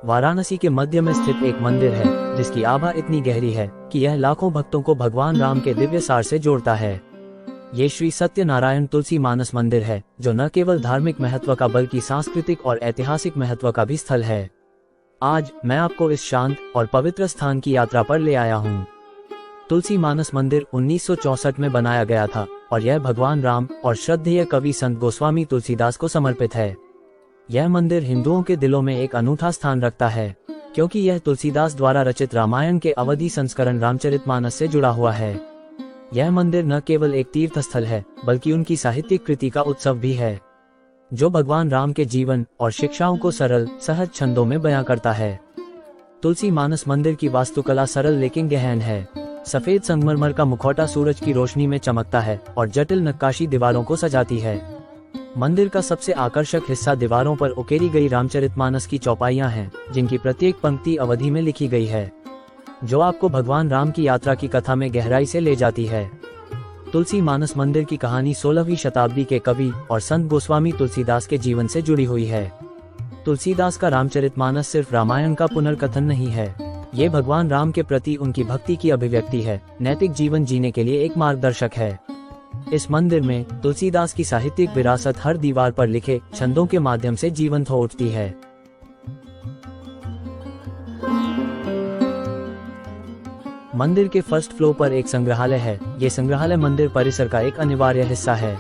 वाराणसी के मध्य में स्थित एक मंदिर है जिसकी आभा इतनी गहरी है कि यह लाखों भक्तों को भगवान राम के दिव्य सार से जोड़ता है। ये श्री सत्यनारायण तुलसी मानस मंदिर है जो न केवल धार्मिक महत्व का बल्कि सांस्कृतिक और ऐतिहासिक महत्व का भी स्थल है। आज मैं आपको इस शांत और पवित्र स्थान की यात्रा पर ले आया हूँ। तुलसी मानस मंदिर 1964 में बनाया गया था और यह भगवान राम और श्रद्धेय कवि संत गोस्वामी तुलसीदास को समर्पित है। यह मंदिर हिंदुओं के दिलों में एक अनूठा स्थान रखता है क्योंकि यह तुलसीदास द्वारा रचित रामायण के अवधि संस्करण रामचरितमानस से जुड़ा हुआ है। यह मंदिर न केवल एक तीर्थ स्थल है बल्कि उनकी साहित्यिक कृति का उत्सव भी है जो भगवान राम के जीवन और शिक्षाओं को सरल सहज छंदों में बयां करता है। तुलसी मानस मंदिर की वास्तुकला सरल लेकिन गहन है। सफेद संगमरमर का मुखौटा सूरज की रोशनी में चमकता है और जटिल नक्काशी दीवारों को सजाती है। मंदिर का सबसे आकर्षक हिस्सा दीवारों पर उकेरी गई रामचरितमानस की चौपाइयां हैं जिनकी प्रत्येक पंक्ति अवधि में लिखी गई है जो आपको भगवान राम की यात्रा की कथा में गहराई से ले जाती है। तुलसी मानस मंदिर की कहानी 16वीं शताब्दी के कवि और संत गोस्वामी तुलसीदास के जीवन से जुड़ी हुई है। तुलसीदास का रामचरितमानस सिर्फ रामायण का पुनर्कथन नहीं है, ये भगवान राम के प्रति उनकी भक्ति की अभिव्यक्ति है, नैतिक जीवन जीने के लिए एक मार्गदर्शक है। इस मंदिर में तुलसीदास की साहित्यिक विरासत हर दीवार पर लिखे छंदों के माध्यम से जीवंत हो उठती है। मंदिर के फर्स्ट फ्लोर पर एक संग्रहालय है। ये संग्रहालय मंदिर परिसर का एक अनिवार्य हिस्सा है।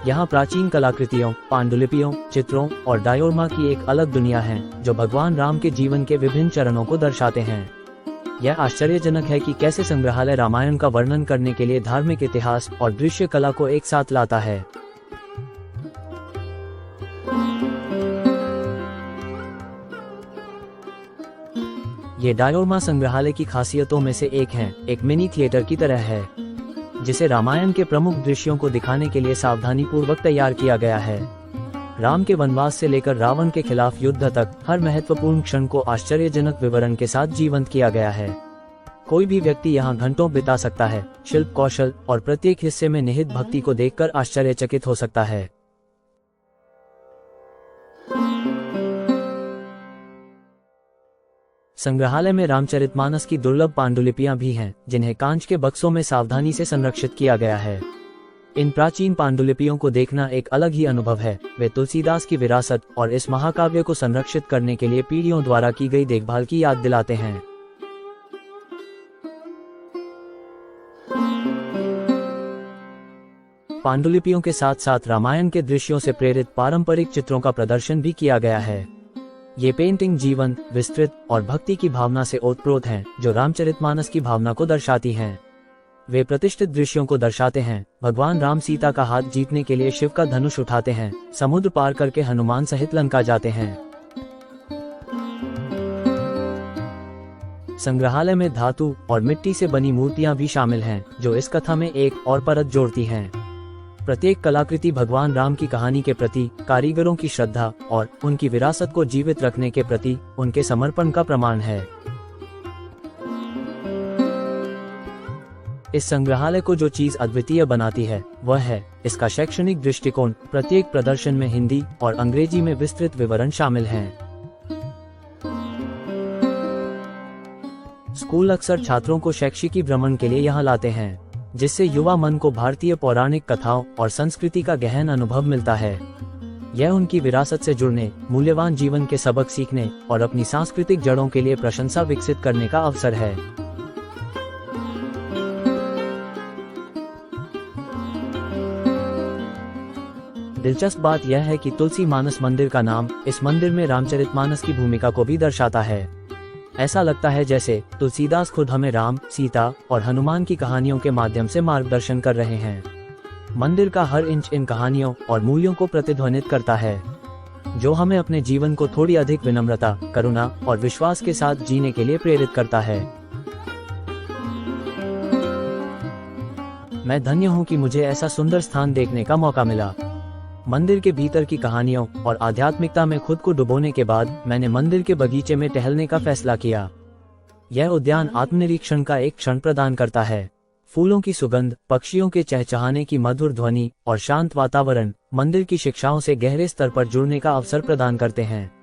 यहाँ प्राचीन कलाकृतियों, पांडुलिपियों, चित्रों और डायोरमा की एक अलग दुनिया है जो भगवान राम के जीवन के विभिन्न चरणों को दर्शाते हैं। यह आश्चर्यजनक है कि कैसे संग्रहालय रामायण का वर्णन करने के लिए धार्मिक इतिहास और दृश्य कला को एक साथ लाता है। ये डायोरमा संग्रहालय की खासियतों में से एक है, एक मिनी थिएटर की तरह है जिसे रामायण के प्रमुख दृश्यों को दिखाने के लिए सावधानी पूर्वक तैयार किया गया है। राम के वनवास से लेकर रावण के खिलाफ युद्ध तक हर महत्वपूर्ण क्षण को आश्चर्यजनक विवरण के साथ जीवंत किया गया है। कोई भी व्यक्ति यहाँ घंटों बिता सकता है, शिल्प कौशल और प्रत्येक हिस्से में निहित भक्ति को देखकर आश्चर्यचकित हो सकता है। संग्रहालय में रामचरितमानस की दुर्लभ पांडुलिपियां भी हैं, जिन्हें कांच के बक्सों में सावधानी से संरक्षित किया गया है। इन प्राचीन पांडुलिपियों को देखना एक अलग ही अनुभव है। वे तुलसीदास की विरासत और इस महाकाव्य को संरक्षित करने के लिए पीढ़ियों द्वारा की गई देखभाल की याद दिलाते हैं। पांडुलिपियों के साथ साथ रामायण के दृश्यों से प्रेरित पारंपरिक चित्रों का प्रदर्शन भी किया गया है। ये पेंटिंग जीवंत, विस्तृत और भक्ति की भावना से ओतप्रोत हैं, जो रामचरितमानस की भावना को दर्शाती हैं। वे प्रतिष्ठित दृश्यों को दर्शाते हैं। भगवान राम सीता का हाथ जीतने के लिए शिव का धनुष उठाते हैं, समुद्र पार करके हनुमान सहित लंका जाते हैं। संग्रहालय में धातु और मिट्टी से बनी मूर्तियां भी शामिल हैं, जो इस कथा में एक और परत जोड़ती हैं। प्रत्येक कलाकृति भगवान राम की कहानी के प्रति, कारीगरों की श्रद्धा और उनकी विरासत को जीवित रखने के प्रति उनके समर्पण का प्रमाण है। इस संग्रहालय को जो चीज अद्वितीय बनाती है वह है इसका शैक्षणिक दृष्टिकोण। प्रत्येक प्रदर्शन में हिंदी और अंग्रेजी में विस्तृत विवरण शामिल हैं। स्कूल अक्सर छात्रों को शैक्षिकी भ्रमण के लिए यहाँ लाते हैं, जिससे युवा मन को भारतीय पौराणिक कथाओं और संस्कृति का गहन अनुभव मिलता है। यह उनकी विरासत से जुड़ने, मूल्यवान जीवन के सबक सीखने और अपनी सांस्कृतिक जड़ों के लिए प्रशंसा विकसित करने का अवसर है। दिलचस्प बात यह है कि तुलसी मानस मंदिर का नाम इस मंदिर में रामचरितमानस की भूमिका को भी दर्शाता है। ऐसा लगता है जैसे तुलसीदास खुद हमें राम, सीता और हनुमान की कहानियों के माध्यम से मार्गदर्शन कर रहे हैं। मंदिर का हर इंच इन कहानियों और मूल्यों को प्रतिध्वनित करता है, जो हमें अपने जीवन को थोड़ी अधिक विनम्रता, करुणा और विश्वास के साथ जीने के लिए प्रेरित करता है। मैं धन्य हूँ कि मुझे ऐसा सुंदर स्थान देखने का मौका मिला। मंदिर के भीतर की कहानियों और आध्यात्मिकता में खुद को डुबोने के बाद मैंने मंदिर के बगीचे में टहलने का फैसला किया। यह उद्यान आत्मनिरीक्षण का एक क्षण प्रदान करता है। फूलों की सुगंध, पक्षियों के चहचहाने की मधुर ध्वनि और शांत वातावरण मंदिर की शिक्षाओं से गहरे स्तर पर जुड़ने का अवसर प्रदान करते हैं।